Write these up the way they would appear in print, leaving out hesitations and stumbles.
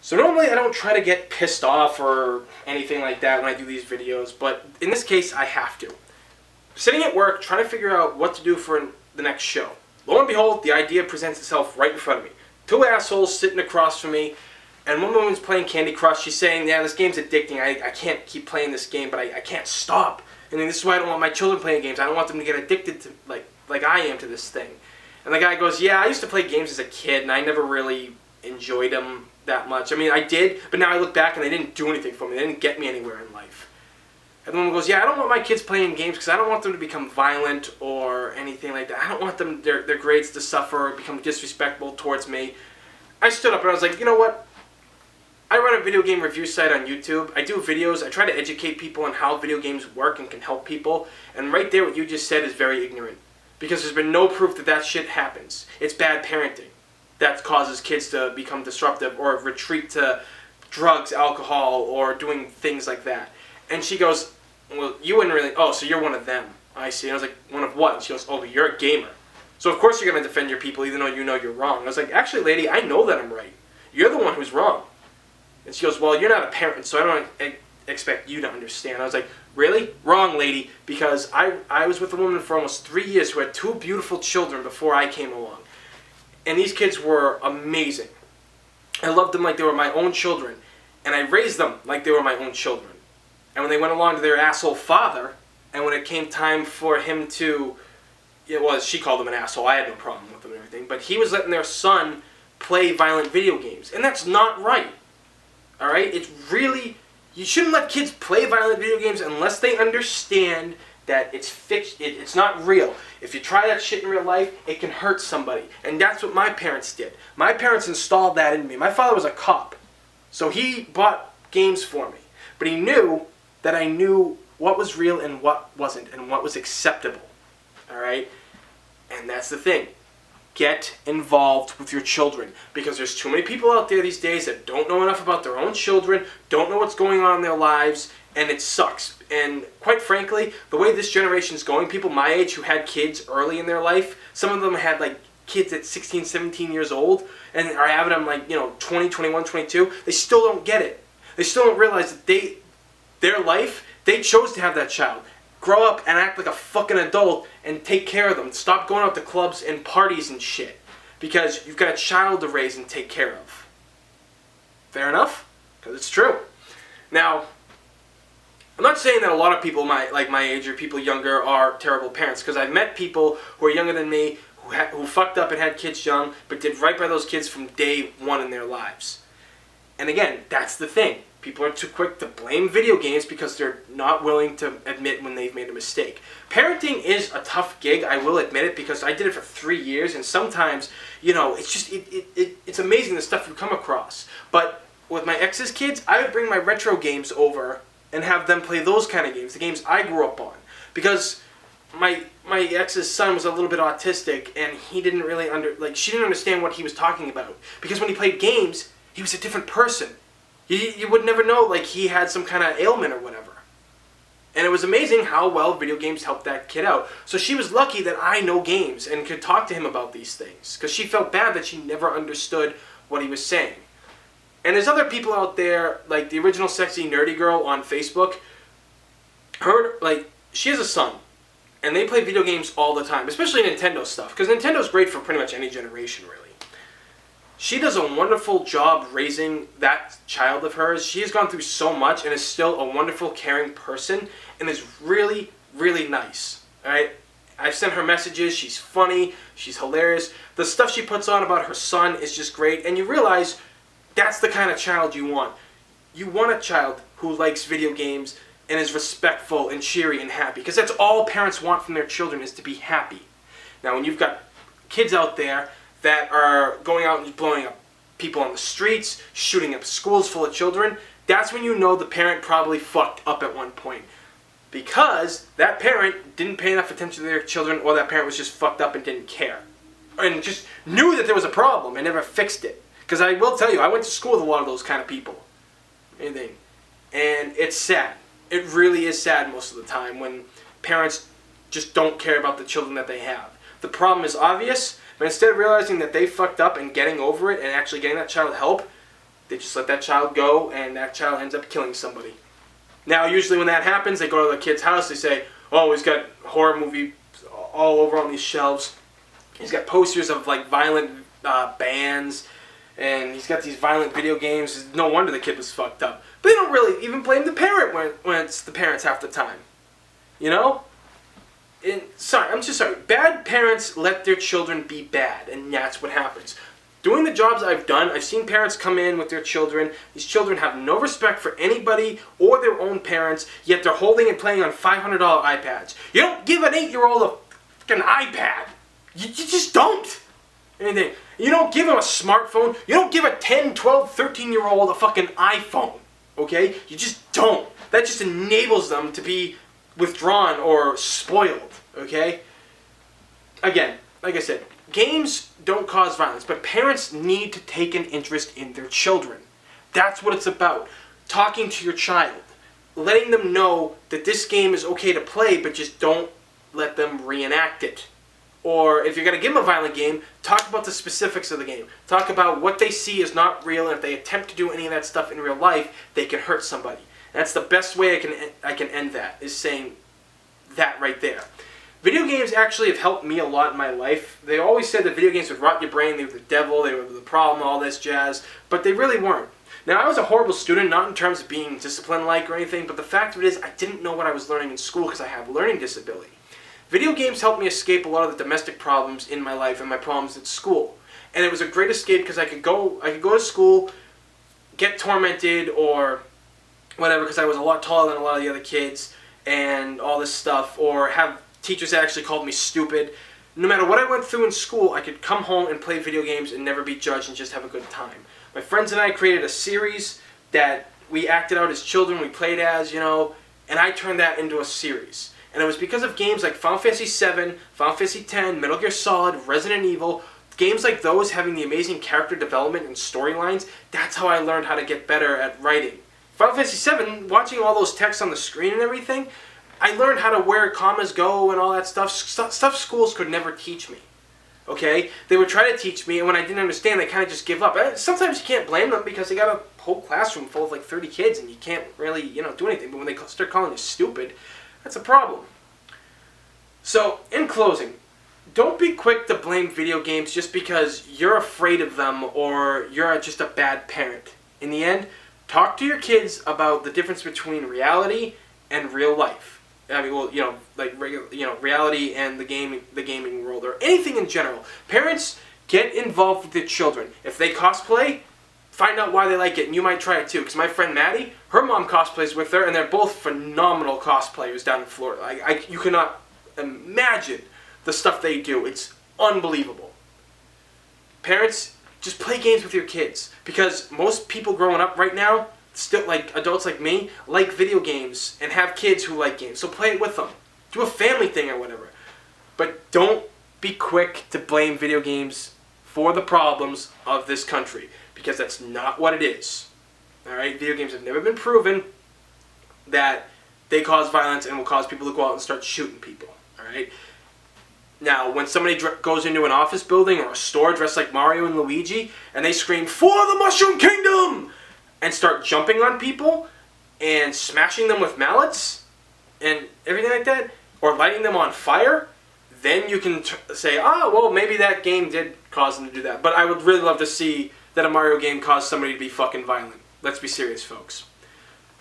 So normally I don't try to get pissed off or anything like that when I do these videos, but in this case I have to. Sitting at work trying to figure out what to do for the next show. Lo and behold, the idea presents itself right in front of me. Two assholes sitting across from me, and one woman's playing Candy Crush. She's saying, yeah, this game's addicting. I can't keep playing this game, but I can't stop. And this is why I don't want my children playing games. I don't want them to get addicted to, like I am to this thing. And the guy goes, yeah, I used to play games as a kid, and I never really enjoyed them that much. I mean, I did, but now I look back and they didn't do anything for me. They didn't get me anywhere in life. And the woman goes, yeah, I don't want my kids playing games because I don't want them to become violent or anything like that. I don't want them their grades to suffer or become disrespectful towards me. I stood up and I was like, you know what? I run a video game review site on YouTube. I do videos. I try to educate people on how video games work and can help people. And right there, what you just said is very ignorant. Because there's been no proof that that shit happens. It's bad parenting that causes kids to become disruptive or retreat to drugs, alcohol, or doing things like that. And she goes, well, you wouldn't really, oh, so you're one of them. I see. And I was like, one of what? And she goes, oh, you're a gamer. So of course you're going to defend your people even though you know you're wrong. I was like, actually, lady, I know that I'm right. You're the one who's wrong. And she goes, well, you're not a parent, so I don't expect you to understand. I was like, really? Wrong, lady, because I was with a woman for almost 3 years who had two beautiful children before I came along. And these kids were amazing. I loved them like they were my own children. And I raised them like they were my own children. And when they went along to their asshole father, and when it came time for him to, she called him an asshole, I had no problem with him and everything, but he was letting their son play violent video games. And that's not right. Alright? It's really, you shouldn't let kids play violent video games unless they understand that it's fixed, it's not real. If you try that shit in real life, it can hurt somebody. And that's what my parents did. My parents installed that in me. My father was a cop. So he bought games for me. But he knew that I knew what was real and what wasn't, and what was acceptable. Alright? And that's the thing. Get involved with your children, because there's too many people out there these days that don't know enough about their own children, don't know what's going on in their lives, and it sucks. And quite frankly, the way this generation is going, people my age who had kids early in their life, some of them had like kids at 16, 17 years old, and are having them like, 20, 21, 22, they still don't get it. They still don't realize that their life, they chose to have that child. Grow up and act like a fucking adult and take care of them. Stop going out to clubs and parties and shit. Because you've got a child to raise and take care of. Fair enough? Because it's true. Now, I'm not saying that a lot of people my age or people younger are terrible parents. Because I've met people who are younger than me who fucked up and had kids young, but did right by those kids from day one in their lives. And again, that's the thing. People are too quick to blame video games because they're not willing to admit when they've made a mistake. Parenting is a tough gig, I will admit it, because I did it for 3 years, and sometimes, it's just, it's amazing the stuff you come across. But with my ex's kids, I would bring my retro games over and have them play those kind of games, the games I grew up on. Because my ex's son was a little bit autistic, and he didn't really she didn't understand what he was talking about. Because when he played games, he was a different person. You would never know, he had some kind of ailment or whatever. And it was amazing how well video games helped that kid out. So she was lucky that I know games and could talk to him about these things. Because she felt bad that she never understood what he was saying. And there's other people out there, like the original sexy nerdy girl on Facebook. She has a son. And they play video games all the time. Especially Nintendo stuff. Because Nintendo's great for pretty much any generation, really. She does a wonderful job raising that child of hers. She has gone through so much and is still a wonderful, caring person and is really, really nice. Alright? I've sent her messages. She's funny. She's hilarious. The stuff she puts on about her son is just great. And you realize that's the kind of child you want. You want a child who likes video games and is respectful and cheery and happy. Because that's all parents want from their children, is to be happy. Now, when you've got kids out there that are going out and blowing up people on the streets, shooting up schools full of children, that's when you know the parent probably fucked up at one point. Because that parent didn't pay enough attention to their children, or that parent was just fucked up and didn't care. And just knew that there was a problem and never fixed it. Because I will tell you, I went to school with a lot of those kind of people. And it's sad. It really is sad most of the time when parents just don't care about the children that they have. The problem is obvious. But instead of realizing that they fucked up and getting over it and actually getting that child help, They just let that child go, and that child ends up killing somebody. Now, usually when that happens, they go to the kid's house, they say, oh, he's got horror movie all over on these shelves. He's got posters of like violent bands, and he's got these violent video games. No wonder the kid was fucked up. But they don't really even blame the parent when it's the parents half the time. You know? I'm just sorry. Bad parents let their children be bad, and that's what happens. Doing the jobs I've done, I've seen parents come in with their children. These children have no respect for anybody or their own parents, yet they're holding and playing on $500 iPads. You don't give an 8-year-old a fucking iPad. You just don't. Anything. You don't give him a smartphone. You don't give a 10, 12, 13-year-old a fucking iPhone. Okay? You just don't. That just enables them to be withdrawn or spoiled. Okay? Again, like I said, games don't cause violence, but parents need to take an interest in their children. That's what it's about. Talking to your child. Letting them know that this game is okay to play, but just don't let them reenact it. Or if you're going to give them a violent game, talk about the specifics of the game. Talk about what they see is not real, and if they attempt to do any of that stuff in real life, they can hurt somebody. And that's the best way I can end that, is saying that right there. Video games actually have helped me a lot in my life. They always said that video games would rot your brain, they were the devil, they were the problem, all this jazz, but they really weren't. Now, I was a horrible student, not in terms of being disciplined-like or anything, but the fact of it is I didn't know what I was learning in school because I have a learning disability. Video games helped me escape a lot of the domestic problems in my life and my problems at school. And it was a great escape because I could go to school, get tormented or whatever because I was a lot taller than a lot of the other kids and all this stuff, or have teachers that actually called me stupid. No matter what I went through in school, I could come home and play video games and never be judged and just have a good time. My friends and I created a series that we acted out as children, we played as, and I turned that into a series. And it was because of games like Final Fantasy VII, Final Fantasy X, Metal Gear Solid, Resident Evil, games like those having the amazing character development and storylines, that's how I learned how to get better at writing. Final Fantasy VII, watching all those texts on the screen and everything, I learned how to where commas go and all that stuff. Stuff schools could never teach me. Okay? They would try to teach me, and when I didn't understand, they kind of just give up. Sometimes you can't blame them because they got a whole classroom full of like 30 kids and you can't really, do anything. But when they start calling you stupid, that's a problem. So, in closing, don't be quick to blame video games just because you're afraid of them or you're just a bad parent. In the end, talk to your kids about the difference between reality and real life. I mean, well, reality and the gaming world, or anything in general. Parents, get involved with their children. If they cosplay, find out why they like it, and you might try it too. Because my friend Maddie, her mom cosplays with her, and they're both phenomenal cosplayers down in Florida. You cannot imagine the stuff they do. It's unbelievable. Parents, just play games with your kids, because most people growing up right now, still like adults like me, like video games and have kids who like games. So play it with them. Do a family thing or whatever. But don't be quick to blame video games for the problems of this country, because that's not what it is. Alright? Video games have never been proven that they cause violence and will cause people to go out and start shooting people. Alright? Now, when somebody goes into an office building or a store dressed like Mario and Luigi, and they scream, "For the Mushroom Kingdom!" and start jumping on people and smashing them with mallets and everything like that, or lighting them on fire, then you can say, well, maybe that game did cause them to do that. But I would really love to see that a Mario game caused somebody to be fucking violent. Let's be serious, folks.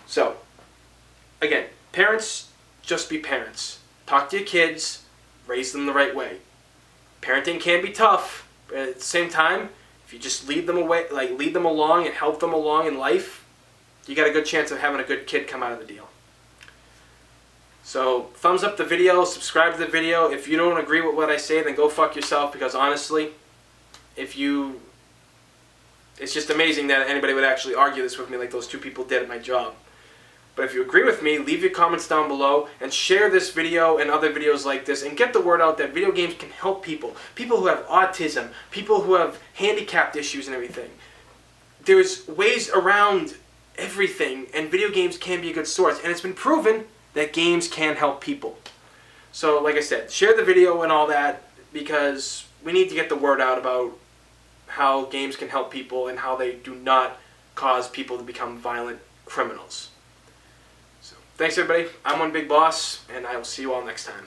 So, again, parents, just be parents. Talk to your kids, raise them the right way. Parenting can be tough, but at the same time, if you just lead them along and help them along in life, you got a good chance of having a good kid come out of the deal. So, thumbs up the video, subscribe to the video. If you don't agree with what I say, then go fuck yourself, because honestly, it's just amazing that anybody would actually argue this with me like those two people did at my job. But if you agree with me, leave your comments down below and share this video and other videos like this, and get the word out that video games can help people. People who have autism, people who have handicapped issues and everything. There's ways around everything, and video games can be a good source. And it's been proven that games can help people. So, like I said, share the video and all that, because we need to get the word out about how games can help people and how they do not cause people to become violent criminals. So, thanks everybody. I'm One Big Boss, and I will see you all next time.